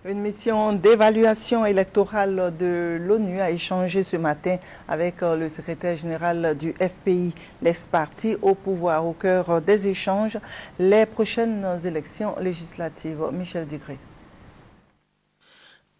Une mission d'évaluation électorale de l'ONU a échangé ce matin avec le secrétaire général du FPI, l'ex-parti au pouvoir. Au cœur des échanges, les prochaines élections législatives. Michel Digré.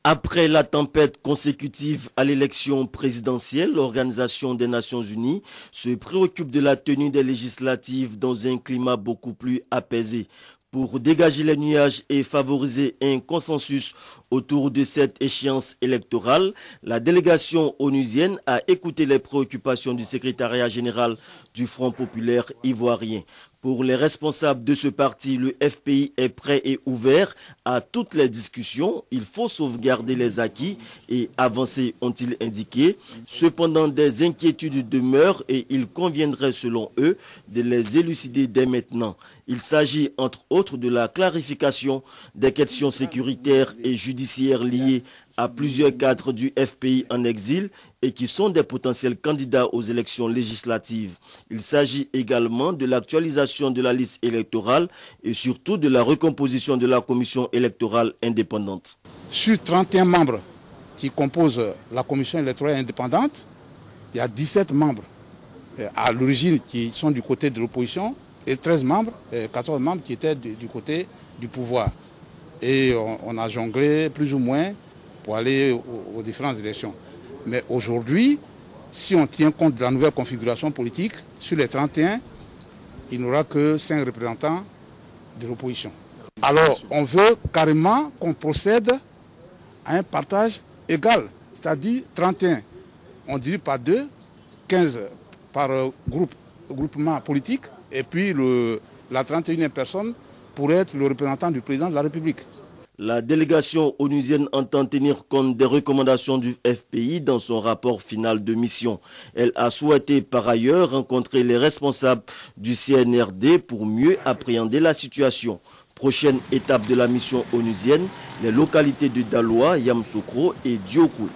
Après la tempête consécutive à l'élection présidentielle, l'Organisation des Nations Unies se préoccupe de la tenue des législatives dans un climat beaucoup plus apaisé. Pour dégager les nuages et favoriser un consensus autour de cette échéance électorale, la délégation onusienne a écouté les préoccupations du secrétariat général du Front populaire ivoirien. Pour les responsables de ce parti, le FPI est prêt et ouvert à toutes les discussions. Il faut sauvegarder les acquis et avancer, ont-ils indiqué. Cependant, des inquiétudes demeurent et il conviendrait, selon eux, de les élucider dès maintenant. Il s'agit, entre autres, de la clarification des questions sécuritaires et judiciaires liées à plusieurs cadres du FPI en exil et qui sont des potentiels candidats aux élections législatives. Il s'agit également de l'actualisation de la liste électorale et surtout de la recomposition de la commission électorale indépendante. Sur 31 membres qui composent la commission électorale indépendante, il y a 17 membres à l'origine qui sont du côté de l'opposition et 14 membres qui étaient du côté du pouvoir. Et on a jonglé plus ou moins pour aller aux différentes élections. Mais aujourd'hui, si on tient compte de la nouvelle configuration politique, sur les 31, il n'y aura que 5 représentants de l'opposition. Alors, on veut carrément qu'on procède à un partage égal, c'est-à-dire 31. On divise par 2, 15 par groupement politique, et puis la 31e personne pourrait être le représentant du président de la République. La délégation onusienne entend tenir compte des recommandations du FPI dans son rapport final de mission. Elle a souhaité par ailleurs rencontrer les responsables du CNRD pour mieux appréhender la situation. Prochaine étape de la mission onusienne, les localités de Daloa, Yamoussoukro et Diokou.